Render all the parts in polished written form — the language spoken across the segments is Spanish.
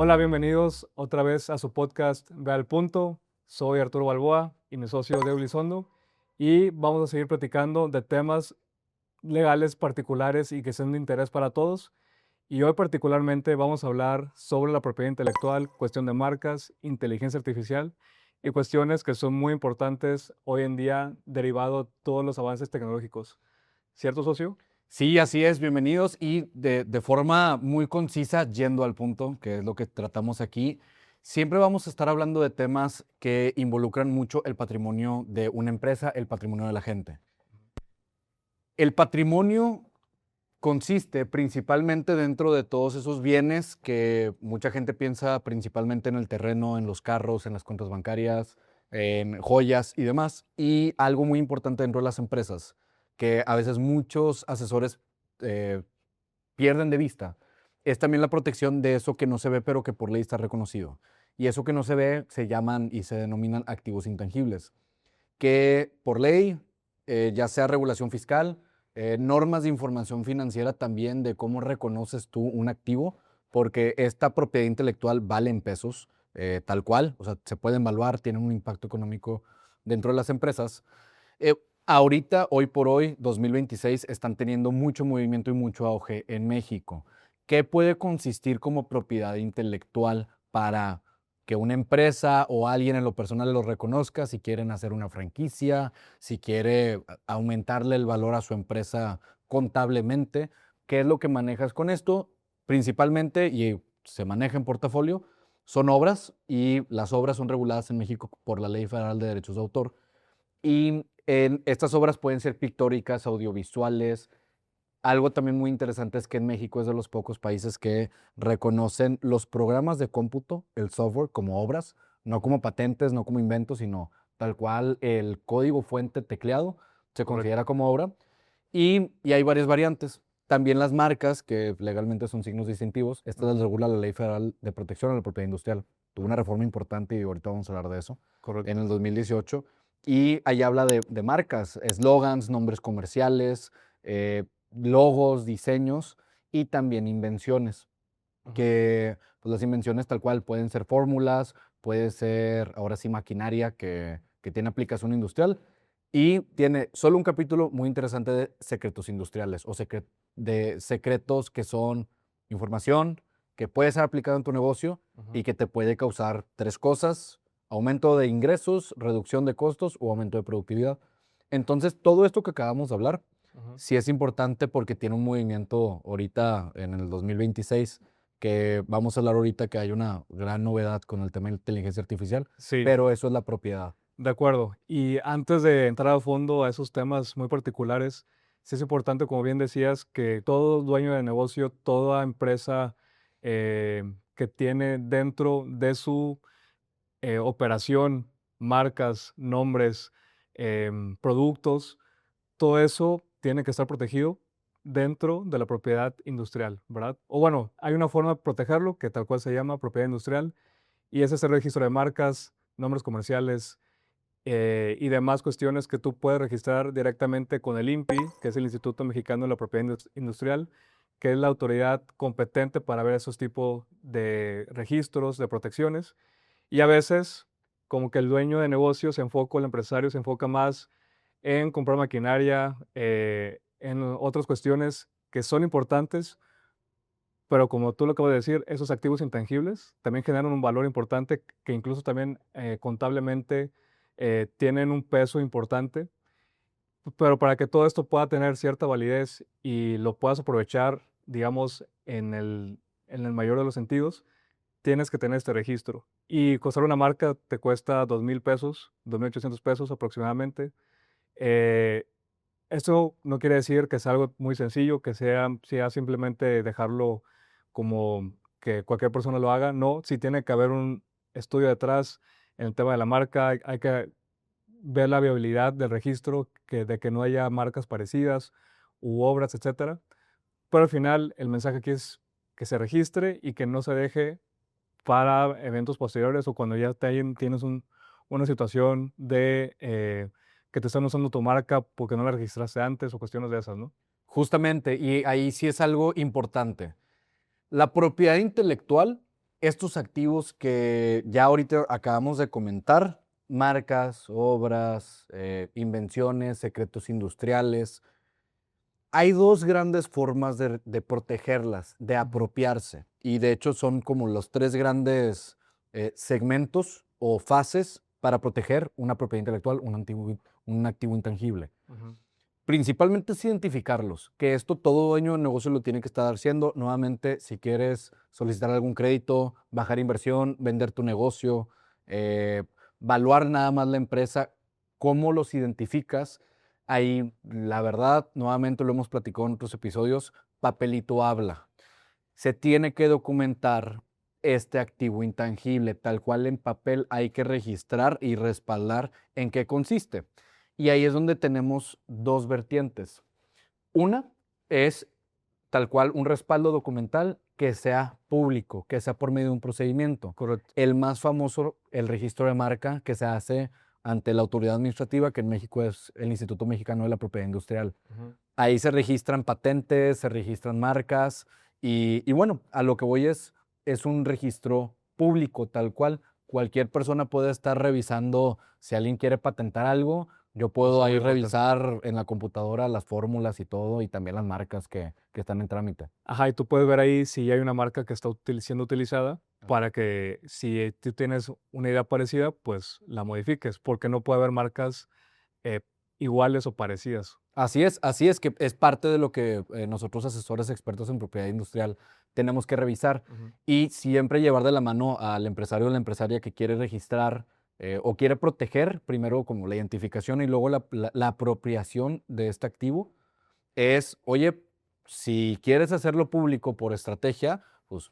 Hola, bienvenidos otra vez a su podcast Ve al Punto. Soy Arturo Balboa y mi socio Deo Lizondo y vamos a seguir platicando de temas legales particulares y que sean de interés para todos. Y hoy particularmente vamos a hablar sobre la propiedad intelectual, cuestión de marcas, inteligencia artificial y cuestiones que son muy importantes hoy en día derivado de todos los avances tecnológicos. ¿Cierto, socio? Sí, así es, bienvenidos y de forma muy concisa, yendo al punto, que es lo que tratamos aquí, siempre vamos a estar hablando de temas que involucran mucho el patrimonio de una empresa, el patrimonio de la gente. El patrimonio consiste principalmente dentro de todos esos bienes que mucha gente piensa principalmente en el terreno, en los carros, en las cuentas bancarias, en joyas y demás. Y algo muy importante dentro de las empresas, que a veces muchos asesores eh, pierden de vista, es también la protección de eso que no se ve pero que por ley está reconocido. Y eso que no se ve se llaman y se denominan activos intangibles, que por ley, ya sea regulación fiscal, normas de información financiera también de cómo reconoces tú un activo, porque esta propiedad intelectual vale en pesos, tal cual, o sea, se pueden evaluar, tienen un impacto económico dentro de las empresas. Eh, Ahorita, hoy por hoy, 2026, están teniendo mucho movimiento y mucho auge en México. ¿Qué puede consistir como propiedad intelectual para que una empresa o alguien en lo personal lo reconozca? Si quieren hacer una franquicia, si quiere aumentarle el valor a su empresa contablemente, ¿qué es lo que manejas con esto? Principalmente, y se maneja en portafolio, son obras, y las obras son reguladas en México por la Ley Federal de Derechos de Autor. Y estas obras pueden ser pictóricas, audiovisuales. Algo también muy interesante es que en México es de los pocos países que reconocen los programas de cómputo, el software, como obras, no como patentes, no como inventos, sino tal cual el código fuente tecleado se Correcto. considera como obra. Y hay varias variantes. También las marcas, que legalmente son signos distintivos, estas las regula la Ley Federal de Protección a la Propiedad Industrial. Tuvo una reforma importante y ahorita vamos a hablar de eso, en Correcto. el 2018. Y ahí habla de marcas, eslogans, nombres comerciales, logos, diseños y también invenciones. Ujú. Que pues, las invenciones tal cual pueden ser fórmulas, puede ser ahora sí maquinaria que tiene aplicación industrial, y tiene solo un capítulo muy interesante de secretos industriales o de secretos que son información que puede ser aplicada en tu negocio Ujú. y que te puede causar tres cosas: aumento de ingresos, reducción de costos o aumento de productividad. Entonces, todo esto que acabamos de hablar Ujú. sí es importante porque tiene un movimiento ahorita en el 2026, que vamos a hablar ahorita, que hay una gran novedad con el tema de inteligencia artificial, Sí. pero eso es la propiedad. De acuerdo. Y antes de entrar a fondo a esos temas muy particulares, sí es importante, como bien decías, que todo dueño de negocio, toda empresa que tiene dentro de su operación marcas, nombres, productos, todo eso tiene que estar protegido dentro de la propiedad industrial, ¿verdad? O bueno, hay una forma de protegerlo que tal cual se llama propiedad industrial y ese es el registro de marcas, nombres comerciales, y demás cuestiones que tú puedes registrar directamente con el INPI, que es el Instituto Mexicano de la Propiedad Industrial, que es la autoridad competente para ver esos tipos de registros, de protecciones. Y a veces, como que el dueño de negocio se enfoca, el empresario se enfoca más en comprar maquinaria, en otras cuestiones que son importantes, pero como tú lo acabas de decir, esos activos intangibles también generan un valor importante que incluso también contablemente tienen un peso importante, pero para que todo esto pueda tener cierta validez y lo puedas aprovechar, digamos, en el mayor de los sentidos, tienes que tener este registro. Y costar una marca te cuesta 2,000 pesos, 2,800 pesos aproximadamente. Eh, Esto no quiere decir que sea algo muy sencillo, que sea simplemente dejarlo como que cualquier persona lo haga. No, sí tiene que haber un estudio detrás en el tema de la marca. Hay que ver la viabilidad del registro, de que no haya marcas parecidas u obras, etcétera. Pero al final el mensaje aquí es que se registre y que no se deje para eventos posteriores o cuando ya tienes una situación de que te están usando tu marca porque no la registraste antes o cuestiones de esas, ¿no? Justamente, y ahí sí es algo importante. La propiedad intelectual estos activos que ya ahorita acabamos de comentar, marcas, obras, invenciones, secretos industriales, hay dos grandes formas de protegerlas, de apropiarse. Y de hecho son como los tres grandes segmentos o fases para proteger una propiedad intelectual, un activo intangible. Ujú. Principalmente es identificarlos, que esto todo dueño de negocio lo tiene que estar haciendo. Nuevamente, si quieres solicitar algún crédito, bajar inversión, vender tu negocio, eh, valuar nada más la empresa, ¿cómo los identificas? Ahí, la verdad, nuevamente lo hemos platicado en otros episodios, papelito habla. Se tiene que documentar este activo intangible, tal cual en papel hay que registrar y respaldar en qué consiste. Y ahí es donde tenemos dos vertientes. Una es tal cual un respaldo documental que sea público, que sea por medio de un procedimiento. Correcto. El más famoso, el registro de marca, que se hace ante la autoridad administrativa, que en México es el Instituto Mexicano de la Propiedad Industrial. Ujú. Ahí se registran patentes, se registran marcas y bueno, a lo que voy es un registro público tal cual. Cualquier persona puede estar revisando si alguien quiere patentar algo. Yo puedo Está muy ahí importante. revisar en la computadora las fórmulas y todo y también las marcas que están en trámite. Ajá, y tú puedes ver ahí si hay una marca que está siendo utilizada Ah. para que si tú tienes una idea parecida, pues la modifiques, porque no puede haber marcas eh, iguales o parecidas. Así es que es parte de lo que nosotros asesores expertos en propiedad industrial tenemos que revisar Ujú. y siempre llevar de la mano al empresario o la empresaria que quiere registrar o quiere proteger, primero como la identificación y luego la apropiación de este activo, es, oye, si quieres hacerlo público por estrategia, pues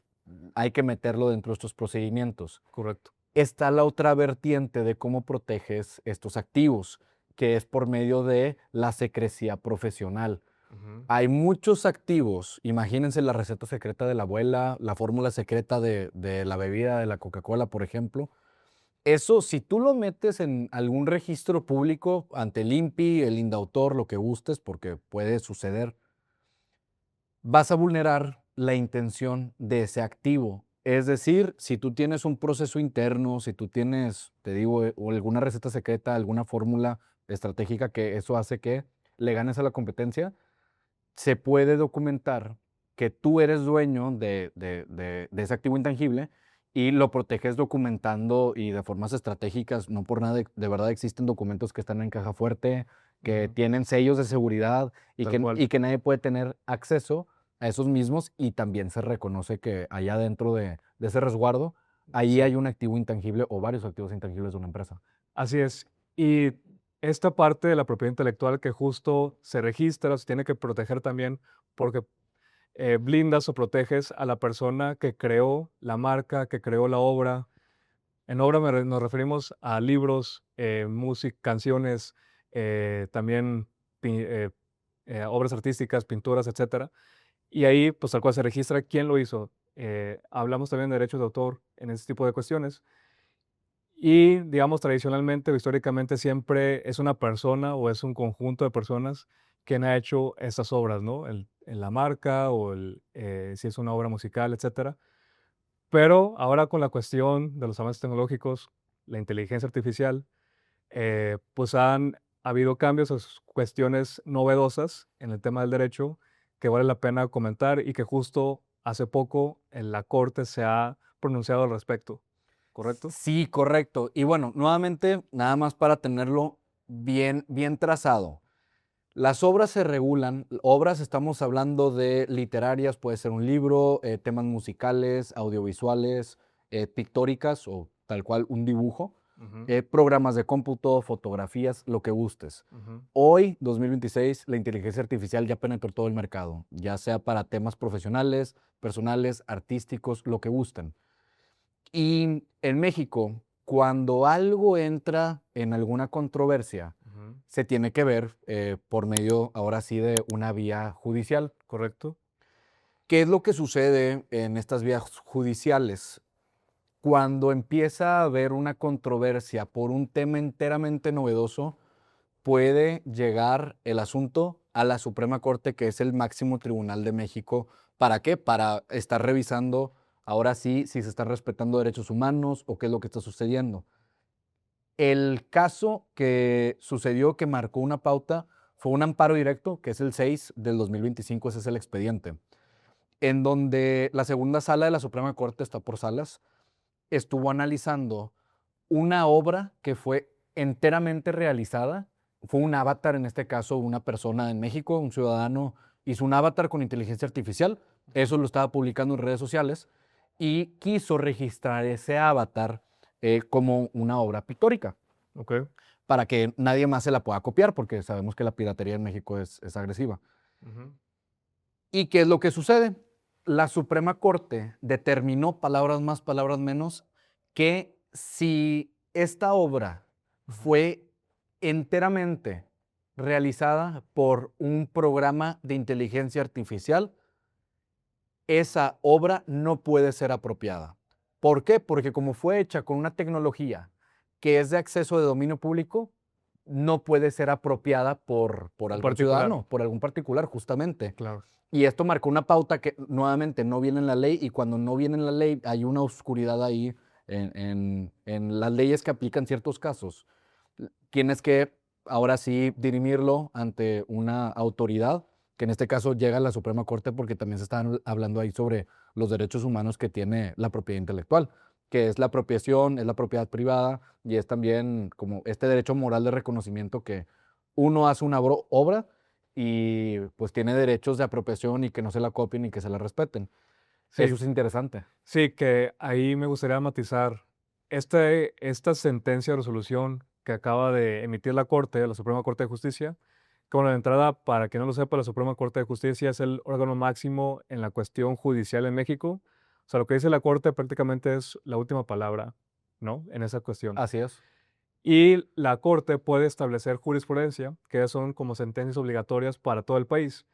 hay que meterlo dentro de estos procedimientos. Correcto. Está la otra vertiente de cómo proteges estos activos, que es por medio de la secrecía profesional. Ujú. Hay muchos activos, imagínense la receta secreta de la abuela, la fórmula secreta de la bebida de la Coca-Cola, por ejemplo. Eso, si tú lo metes en algún registro público ante el INPI, el INDAUTOR, lo que gustes, porque puede suceder, vas a vulnerar la intención de ese activo. Es decir, si tú tienes un proceso interno, si tú tienes, te digo, o alguna receta secreta, alguna fórmula estratégica que eso hace que le ganes a la competencia, se puede documentar que tú eres dueño de ese activo intangible y lo proteges documentando y de formas estratégicas. No por nada, de verdad existen documentos que están en caja fuerte, que Ujú. tienen sellos de seguridad Tal cual. y que nadie puede tener acceso a esos mismos y también se reconoce que allá dentro de ese resguardo, ahí Sí. hay un activo intangible o varios activos intangibles de una empresa. Así es. Y esta parte de la propiedad intelectual que justo se registra, se tiene que proteger también porque blindas o proteges a la persona que creó la marca, que creó la obra. En obra nos referimos a libros, música, canciones, también obras artísticas, pinturas, etcétera. Y ahí, pues tal cual se registra quién lo hizo. Hablamos también de derechos de autor en ese tipo de cuestiones. Y, digamos, tradicionalmente o históricamente siempre es una persona o es un conjunto de personas quien ha hecho estas obras, ¿no? La marca o si es una obra musical, etcétera. Pero ahora con la cuestión de los avances tecnológicos, la inteligencia artificial, pues han habido cambios o cuestiones novedosas en el tema del derecho que vale la pena comentar y que justo hace poco en la corte se ha pronunciado al respecto, ¿correcto? Sí, correcto. Y bueno, nuevamente, nada más para tenerlo bien trazado. Las obras se regulan, obras estamos hablando de literarias, puede ser un libro, temas musicales, audiovisuales, pictóricas o tal cual un dibujo, Ujú. programas de cómputo, fotografías, lo que gustes. Ujú. Hoy, 2026, la inteligencia artificial ya penetró todo el mercado, ya sea para temas profesionales, personales, artísticos, lo que gusten. Y en México, cuando algo entra en alguna controversia, Ujú. se tiene que ver por medio, ahora sí, de una vía judicial. ¿Correcto? ¿Qué es lo que sucede en estas vías judiciales? Cuando empieza a haber una controversia por un tema enteramente novedoso, puede llegar el asunto a la Suprema Corte, que es el máximo tribunal de México. ¿Para qué? Para estar revisando ahora sí, si se están respetando derechos humanos o qué es lo que está sucediendo. El caso que sucedió que marcó una pauta fue un amparo directo, que es el 6 del 2025, ese es el expediente, en donde la segunda sala de la Suprema Corte, está por salas, estuvo analizando una obra que fue enteramente realizada. Fue un avatar, en este caso, una persona en México, un ciudadano, hizo un avatar con inteligencia artificial. Eso lo estaba publicando en redes sociales y quiso registrar ese avatar como una obra pictórica Ok. para que nadie más se la pueda copiar, porque sabemos que la piratería en México es agresiva. Ujú. ¿Y qué es lo que sucede? La Suprema Corte determinó, palabras más, palabras menos, que si esta obra Ujú. fue enteramente realizada por un programa de inteligencia artificial, esa obra no puede ser apropiada. ¿Por qué? Porque como fue hecha con una tecnología que es de acceso de dominio público, no puede ser apropiada por Un algún particular, ciudadano, por algún particular, justamente. claro. Y esto marcó una pauta que nuevamente no viene en la ley, y cuando no viene en la ley hay una oscuridad ahí en las leyes que aplican ciertos casos. Tienes que ahora sí dirimirlo ante una autoridad, que en este caso llega a la Suprema Corte, porque también se están hablando ahí sobre los derechos humanos que tiene la propiedad intelectual, que es la apropiación, es la propiedad privada y es también como este derecho moral de reconocimiento que uno hace una obra y pues tiene derechos de apropiación y que no se la copien y que se la respeten. Eso Sí, es interesante. sí, que ahí me gustaría matizar. Esta sentencia o resolución que acaba de emitir la Corte, la Suprema Corte de Justicia, que bueno, de entrada, para quien no lo sepa, la Suprema Corte de Justicia es el órgano máximo en la cuestión judicial en México. O sea, lo que dice la Corte prácticamente es la última palabra, ¿no? En esa cuestión. Así es. Y la Corte puede establecer jurisprudencia, que son como sentencias obligatorias para todo el país.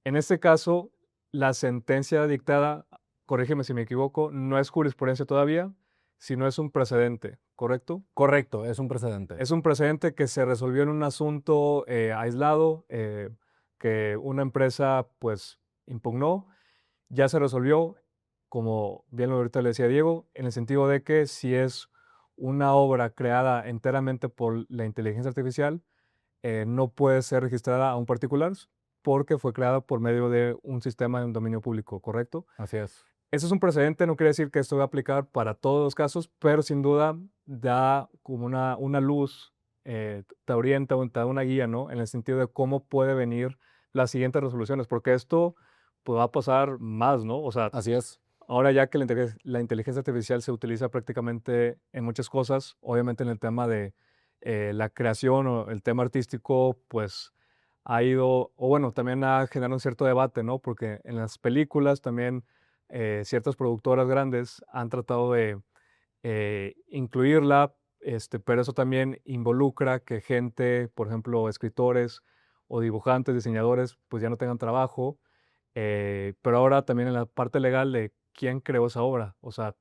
En este caso, la sentencia dictada, corrígeme si me equivoco, no es jurisprudencia todavía, sino es un precedente, ¿correcto? Correcto, es un precedente. Es un precedente que se resolvió en un asunto aislado, que una empresa pues impugnó, ya se resolvió, como bien ahorita le decía Diego, en el sentido de que si es una obra creada enteramente por la inteligencia artificial, no puede ser registrada a un particular porque fue creada por medio de un sistema en dominio público, ¿correcto? Así es. Ese es un precedente, no quiere decir que esto va a aplicar para todos los casos, pero sin duda da como una luz, te orienta o te da una guía, ¿no? En el sentido de cómo puede venir las siguientes resoluciones, porque esto pues, va a pasar más, ¿no? O sea, Así es. ahora ya que la inteligencia artificial se utiliza prácticamente en muchas cosas, obviamente en el tema de la creación o el tema artístico, pues ha ido, o bueno, también ha generado un cierto debate, ¿no? Porque en las películas también ciertas productoras grandes han tratado de incluirla, pero eso también involucra que gente, por ejemplo, escritores o dibujantes, diseñadores, pues ya no tengan trabajo, pero ahora también en la parte legal de quién creó esa obra. O sea,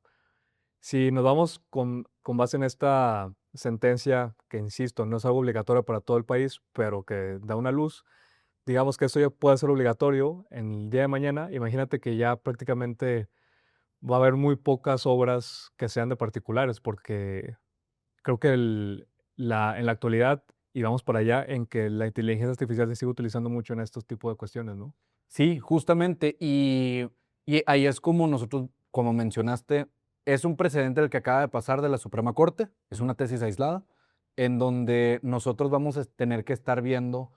si nos vamos con base en esta sentencia, que insisto, no es algo obligatorio para todo el país, pero que da una luz, digamos que eso ya puede ser obligatorio en el día de mañana. Imagínate que ya prácticamente va a haber muy pocas obras que sean de particulares, porque creo que en la actualidad, y vamos para allá, en que la inteligencia artificial se sigue utilizando mucho en estos tipos de cuestiones, ¿no? Sí, justamente. Y ahí es como nosotros, como mencionaste, es un precedente el que acaba de pasar de la Suprema Corte, es Ujú. una tesis aislada, en donde nosotros vamos a tener que estar viendo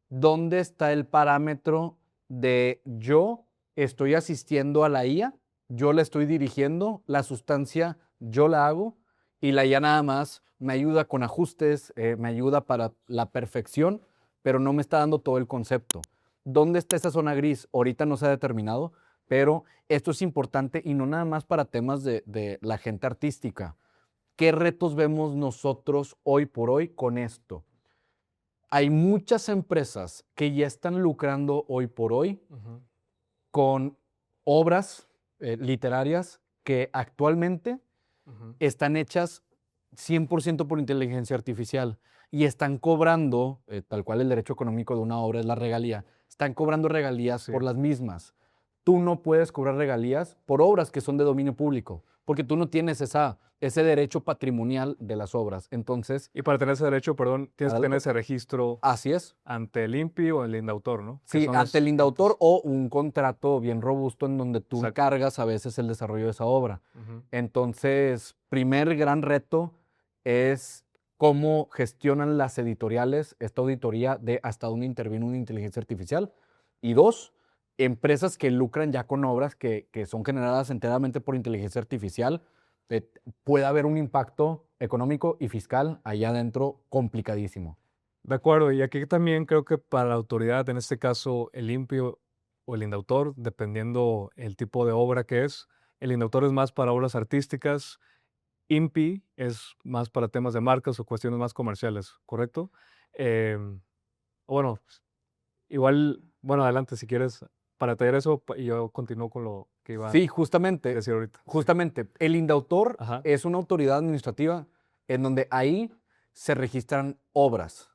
dónde está el parámetro de yo estoy asistiendo a la IA, yo la estoy dirigiendo, la sustancia yo la hago y la IA nada más me ayuda con ajustes, me ayuda para la perfección, pero no me está dando todo el concepto. ¿Dónde está esa zona gris? Ahorita no se ha determinado, pero esto es importante y no nada más para temas de la gente artística. ¿Qué retos vemos nosotros hoy por hoy con esto? Hay muchas empresas que ya están lucrando hoy por hoy Ujú. con obras literarias que actualmente Ujú. están hechas 100% por inteligencia artificial y están cobrando, tal cual el derecho económico de una obra es la regalía, están cobrando regalías Sí. por las mismas. tú no puedes cobrar regalías por obras que son de dominio público, porque tú no tienes ese derecho patrimonial de las obras. Entonces, Y para tener ese derecho, perdón, tienes que tener adelante. ese registro Así es. ante el INPI o el INDAUTOR, ¿no? Que Sí, son ante el los indautor entes. o un contrato bien robusto en donde tú Exacto. encargas a veces el desarrollo de esa obra. Ujú. Entonces, primer gran reto es cómo gestionan las editoriales esta auditoría de hasta dónde interviene una inteligencia artificial. Y dos, empresas que lucran ya con obras que son generadas enteramente por inteligencia artificial, eh, puede haber un impacto económico y fiscal allá adentro complicadísimo. De acuerdo, y aquí también creo que para la autoridad, en este caso el INPI o el INDAUTOR, dependiendo el tipo de obra que es, el INDAUTOR es más para obras artísticas, INPI es más para temas de marcas o cuestiones más comerciales, ¿correcto? Bueno, igual, bueno, adelante si quieres, para detallar eso, y yo continúo con lo que iba a Sí, justamente, decir ahorita. Sí. justamente. El indautor Ajá. es una autoridad administrativa en donde ahí se registran obras,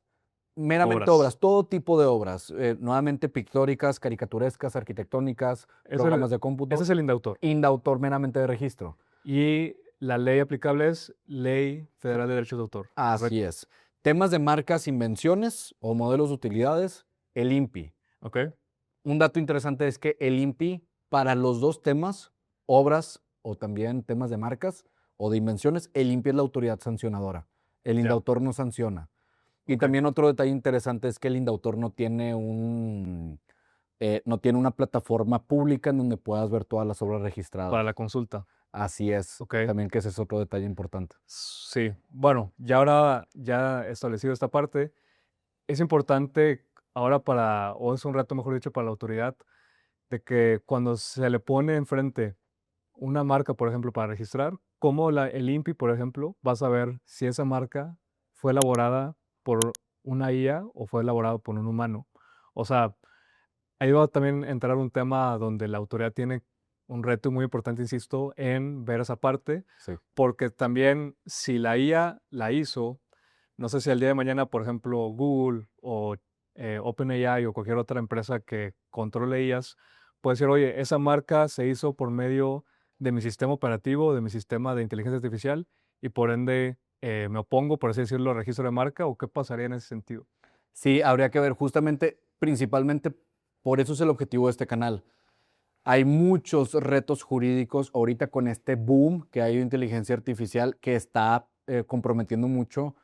meramente Obras. obras, todo tipo de obras, nuevamente pictóricas, caricaturescas, arquitectónicas, Es el- programas de ese cómputo, es el INDAUTOR. indautor meramente de registro. Y la ley aplicable es Ley Federal de Derechos de Autor, Así ¿correcto? es. Temas de marcas, invenciones o modelos de utilidades, el INPI. ¿Ok? Un dato interesante es que el INPI, para los dos temas, obras o también temas de marcas o de invenciones, el INPI es la autoridad sancionadora. El Ya. indautor no sanciona. Y Ok. también otro detalle interesante es que el indautor no tiene una plataforma pública en donde puedas ver todas las obras Para registradas. la consulta. Así es. Ok. También que ese es otro detalle importante. Sí. Bueno, ya ahora, ya establecido esta parte, es importante ahora para, o es un reto, mejor dicho, para la autoridad, de que cuando se le pone enfrente una marca, por ejemplo, para registrar, como el INPI, por ejemplo, va a saber si esa marca fue elaborada por una IA o fue elaborada por un humano. O sea, ahí va a también entrar un tema donde la autoridad tiene un reto muy importante, insisto, en ver esa parte, Sí. porque también si la IA la hizo, no sé si el día de mañana, por ejemplo, Google o OpenAI o cualquier otra empresa que controle IAs, puede decir, oye, esa marca se hizo por medio de mi sistema operativo, de mi sistema de inteligencia artificial, y por ende me opongo, por así decirlo, al registro de marca, o qué pasaría en ese sentido. Sí, habría que ver justamente, principalmente, por eso es el objetivo de este canal. Hay muchos retos jurídicos ahorita con este boom que hay de inteligencia artificial que está comprometiendo mucho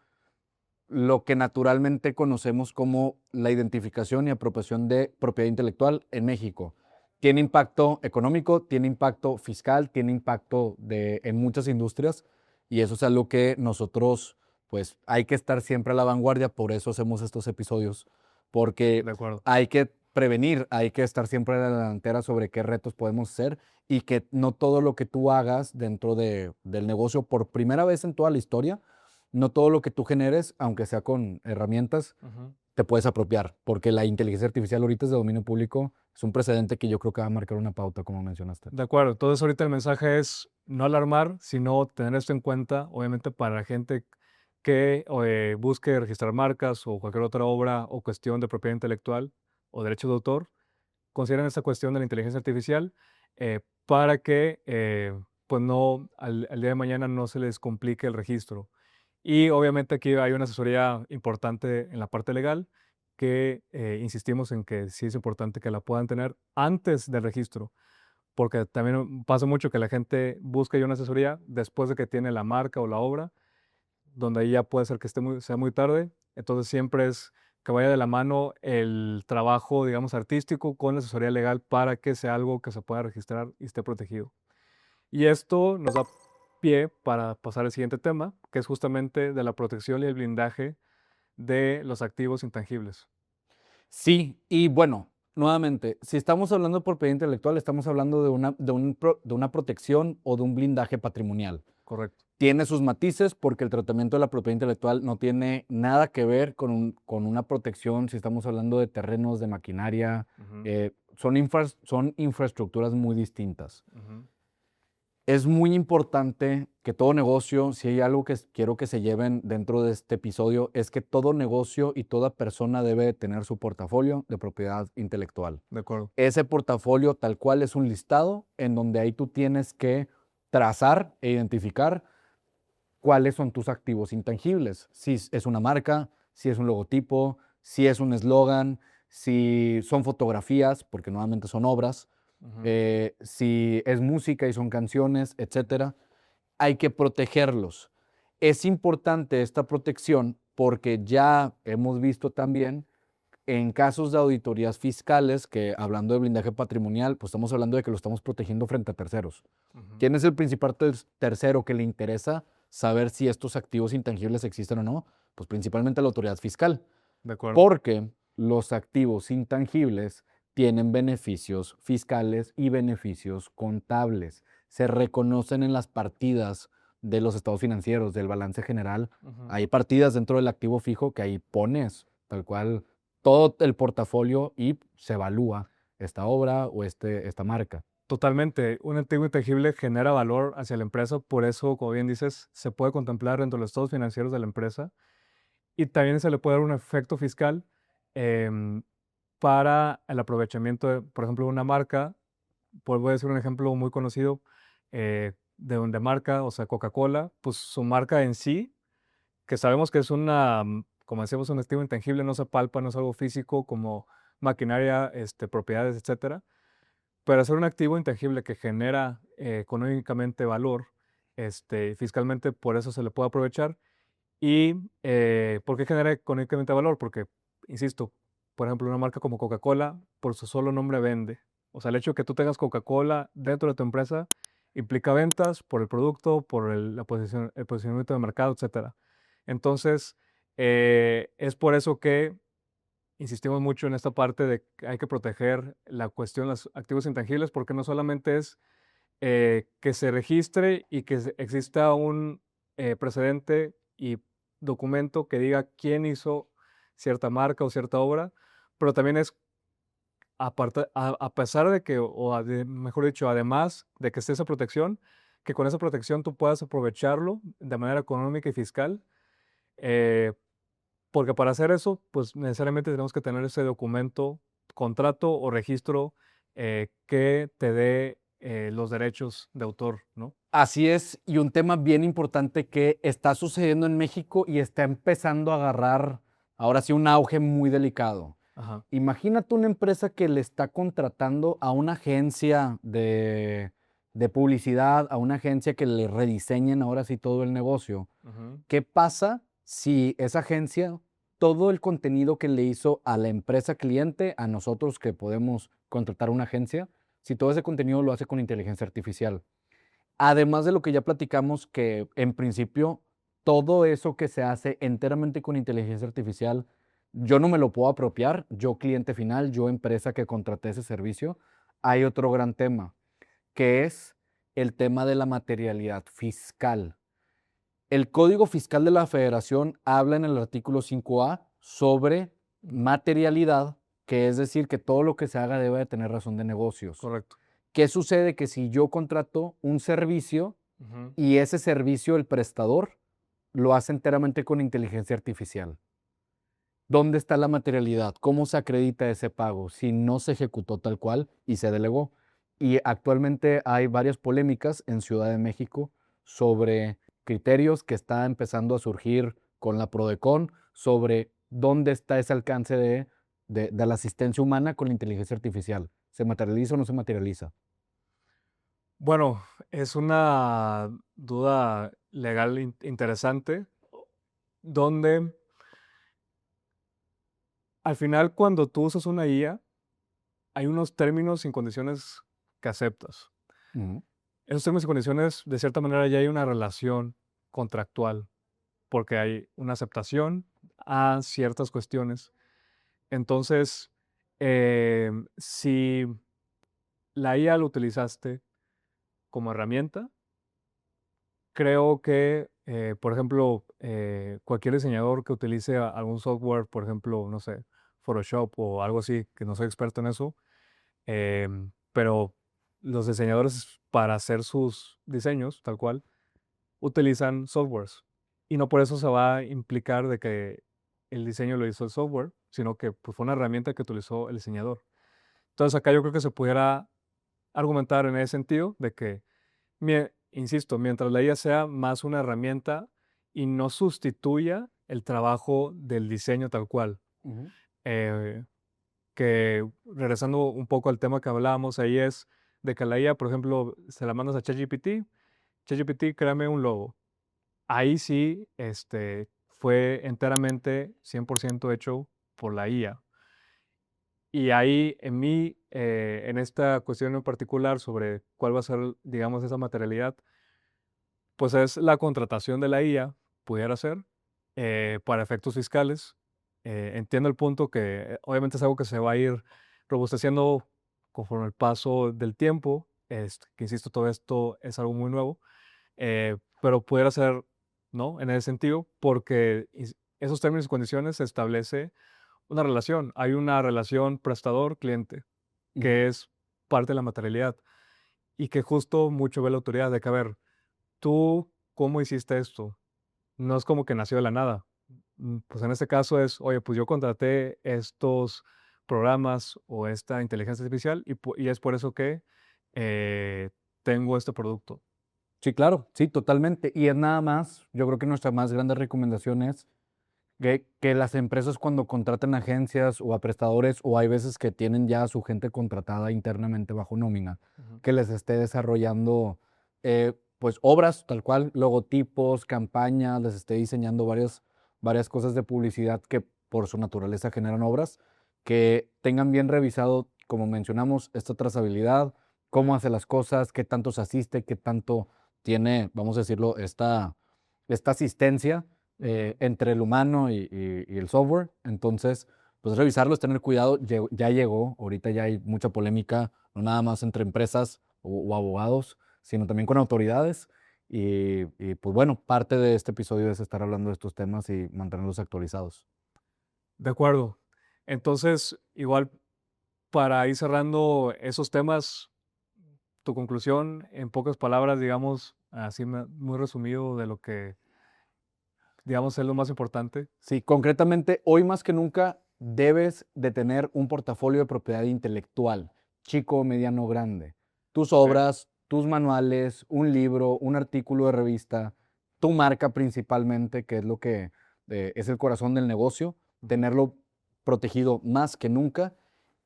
lo que naturalmente conocemos como la identificación y apropiación de propiedad intelectual en México. Tiene impacto económico, tiene impacto fiscal, tiene impacto en muchas industrias y eso es algo que nosotros, pues, hay que estar siempre a la vanguardia, por eso hacemos estos episodios, porque De acuerdo. hay que prevenir, hay que estar siempre a la delantera sobre qué retos podemos hacer y que no todo lo que tú hagas dentro del negocio por primera vez en toda la historia, no todo lo que tú generes, aunque sea con herramientas, Ujú. te puedes apropiar, porque la inteligencia artificial ahorita es de dominio público, es un precedente que yo creo que va a marcar una pauta, como mencionaste. De acuerdo. Entonces, ahorita el mensaje es no alarmar, sino tener esto en cuenta, obviamente, para la gente que busque registrar marcas o cualquier otra obra o cuestión de propiedad intelectual o derecho de autor. Consideren esta cuestión de la inteligencia artificial para que, pues, no, al día de mañana no se les complique el registro. Y obviamente aquí hay una asesoría importante en la parte legal que insistimos en que sí es importante que la puedan tener antes del registro, porque también pasa mucho que la gente busca ya una asesoría después de que tiene la marca o la obra, donde ahí ya puede ser que sea muy tarde. Entonces siempre es que vaya de la mano el trabajo, digamos, artístico con la asesoría legal para que sea algo que se pueda registrar y esté protegido. Y esto nos da pie para pasar al siguiente tema, que es justamente de la protección y el blindaje de los activos intangibles. Sí, y bueno, nuevamente, si estamos hablando de propiedad intelectual, estamos hablando de una protección o de un blindaje patrimonial. Correcto. Tiene sus matices porque el tratamiento de la propiedad intelectual no tiene nada que ver con una protección si estamos hablando de terrenos, de maquinaria, Ujú, son infraestructuras muy distintas. ujú. Es muy importante que todo negocio, si hay algo que quiero que se lleven dentro de este episodio, es que todo negocio y toda persona debe tener su portafolio de propiedad intelectual. De acuerdo. Ese portafolio tal cual es un listado en donde ahí tú tienes que trazar e identificar cuáles son tus activos intangibles. Si es una marca, si es un logotipo, si es un eslogan, si son fotografías, porque nuevamente son obras, Ujú. si es música y son canciones, etcétera. Hay que protegerlos. Es importante esta protección porque ya hemos visto también en casos de auditorías fiscales que, hablando de blindaje patrimonial, pues estamos hablando de que lo estamos protegiendo frente a terceros. Ujú. ¿Quién es el principal tercero que le interesa saber si estos activos intangibles existen o no? Pues principalmente la autoridad fiscal, De acuerdo. porque los activos intangibles tienen beneficios fiscales y beneficios contables. Se reconocen en las partidas de los estados financieros, del balance general. Ujú. Hay partidas dentro del activo fijo que ahí pones tal cual todo el portafolio y se evalúa esta obra o esta marca. Totalmente. Un activo intangible genera valor hacia la empresa, por eso, como bien dices, se puede contemplar dentro de los estados financieros de la empresa y también se le puede dar un efecto fiscal em, para el aprovechamiento de, por ejemplo, una marca. Pues voy a decir un ejemplo muy conocido de marca, o sea, Coca-Cola, pues su marca en sí, que sabemos que es una, como decíamos, un activo intangible, no se palpa, no es algo físico como maquinaria, propiedades, etcétera. Pero hacer un activo intangible que genera económicamente valor, fiscalmente, por eso se le puede aprovechar. ¿Y por qué genera económicamente valor? Porque, insisto, por ejemplo, una marca como Coca-Cola, por su solo nombre vende. O sea, el hecho de que tú tengas Coca-Cola dentro de tu empresa implica ventas por el producto, por el posicionamiento de mercado, etcétera. Entonces, es por eso que insistimos mucho en esta parte de que hay que proteger la cuestión de los activos intangibles, porque no solamente es que se registre y que exista un precedente y documento que diga quién hizo cierta marca o cierta obra, pero también es, a pesar de que, mejor dicho, además de que esté esa protección, que con esa protección tú puedas aprovecharlo de manera económica y fiscal, eh, porque para hacer eso, pues necesariamente tenemos que tener ese documento, contrato o registro que te dé los derechos de autor, ¿no? Así es, y un tema bien importante que está sucediendo en México y está empezando a agarrar ahora sí un auge muy delicado. Ajá. Imagínate una empresa que le está contratando a una agencia de publicidad, a una agencia que le rediseñen ahora sí todo el negocio. Ujú. ¿Qué pasa si esa agencia, todo el contenido que le hizo a la empresa cliente, a nosotros que podemos contratar una agencia, si todo ese contenido lo hace con inteligencia artificial? Además de lo que ya platicamos, que en principio todo eso que se hace enteramente con inteligencia artificial, yo no me lo puedo apropiar, yo cliente final, yo empresa que contraté ese servicio. Hay otro gran tema, que es el tema de la materialidad fiscal. El Código Fiscal de la Federación habla en el artículo 5A sobre Ujú. materialidad, que es decir, que todo lo que se haga debe de tener razón de negocios. Correcto. ¿Qué sucede? Que si yo contrato un servicio Ujú. y ese servicio, el prestador, lo hace enteramente con inteligencia artificial. ¿Dónde está la materialidad? ¿Cómo se acredita ese pago si no se ejecutó tal cual y se delegó? Y actualmente hay varias polémicas en Ciudad de México sobre criterios que está empezando a surgir con la Prodecon sobre dónde está ese alcance de la asistencia humana con la inteligencia artificial. ¿Se materializa o no se materializa? Bueno, es una duda legal interesante, donde al final cuando tú usas una IA, hay unos términos y condiciones que aceptas. Ujú. Esos términos y condiciones, de cierta manera, ya hay una relación contractual, porque hay una aceptación a ciertas cuestiones. Entonces, si la IA lo utilizaste como herramienta, creo que, por ejemplo, cualquier diseñador que utilice algún software, por ejemplo, no sé, Photoshop o algo así, que no soy experto en eso, pero los diseñadores para hacer sus diseños, tal cual, utilizan softwares. Y no por eso se va a implicar de que el diseño lo hizo el software, sino que pues, fue una herramienta que utilizó el diseñador. Entonces acá yo creo que se pudiera argumentar en ese sentido de que, insisto, mientras la IA sea más una herramienta y no sustituya el trabajo del diseño tal cual. Ujú. Eh, que regresando un poco al tema que hablábamos ahí es de que la IA, por ejemplo, se la mandas a ChatGPT, ChatGPT, créame un logo. Ahí sí, fue enteramente 100% hecho por la IA. Y ahí en esta cuestión en particular sobre cuál va a ser, digamos, esa materialidad, pues es la contratación de la IA, pudiera ser, para efectos fiscales. Entiendo el punto que obviamente es algo que se va a ir robusteciendo conforme el paso del tiempo, que insisto, todo esto es algo muy nuevo, pero pudiera ser, ¿no? En ese sentido, porque esos términos y condiciones se establece una relación. Hay una relación prestador-cliente, Ujú. que es parte de la materialidad y que justo mucho ve la autoridad de que, a ver, ¿tú cómo hiciste esto? No es como que nació de la nada. Pues en este caso es, oye, pues yo contraté estos programas o esta inteligencia artificial y es por eso que eh, tengo este producto. Sí, claro, sí, totalmente. Y es nada más, yo creo que nuestra más grande recomendación es que las empresas cuando contratan agencias o a prestadores, o hay veces que tienen ya a su gente contratada internamente bajo nómina, Ujú. que les esté desarrollando pues obras tal cual, logotipos, campañas, les esté diseñando varias cosas de publicidad que por su naturaleza generan obras, que tengan bien revisado, como mencionamos, esta trazabilidad, cómo hace las cosas, qué tanto se asiste, qué tanto tiene, vamos a decirlo, esta asistencia Ujú. entre el humano y el software. Entonces, pues revisarlo es tener cuidado. Ya llegó, ahorita ya hay mucha polémica, no nada más entre empresas o abogados, sino también con autoridades. Pues bueno, parte de este episodio es estar hablando de estos temas y mantenerlos actualizados. De acuerdo. Entonces, igual para ir cerrando esos temas, tu conclusión en pocas palabras, digamos, así muy resumido de lo que, digamos, es lo más importante. Sí, concretamente, hoy más que nunca debes de tener un portafolio de propiedad intelectual, chico, mediano, grande. Tus Ok. obras, tus manuales, un libro, un artículo de revista, tu marca principalmente, que es lo que es el corazón del negocio, Ujú. tenerlo protegido más que nunca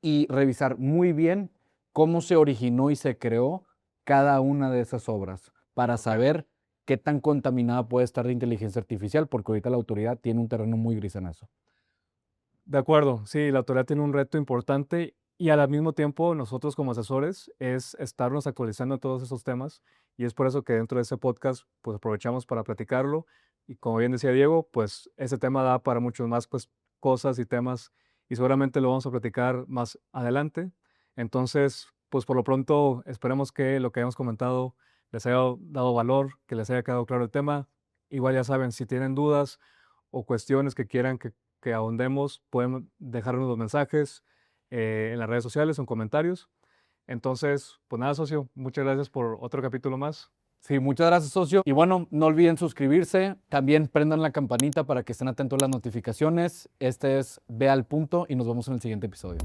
y revisar muy bien cómo se originó y se creó cada una de esas obras para Ok. saber qué tan contaminada puede estar de inteligencia artificial, porque ahorita la autoridad tiene un terreno muy gris en eso. De acuerdo, sí, la autoridad tiene un reto importante y al mismo tiempo nosotros como asesores es estarnos actualizando en todos esos temas y es por eso que dentro de ese podcast pues aprovechamos para platicarlo y como bien decía Diego, pues ese tema da para muchos más pues cosas y temas y seguramente lo vamos a platicar más adelante. Entonces, pues por lo pronto esperemos que lo que hayamos comentado les haya dado valor, que les haya quedado claro el tema. Igual ya saben, si tienen dudas o cuestiones que quieran que ahondemos, pueden dejarnos los mensajes en las redes sociales o en comentarios. Entonces, pues nada, socio, muchas gracias por otro capítulo más. Sí, muchas gracias, socio. Y bueno, no olviden suscribirse. También prendan la campanita para que estén atentos a las notificaciones. Este es Ve al punto y nos vemos en el siguiente episodio.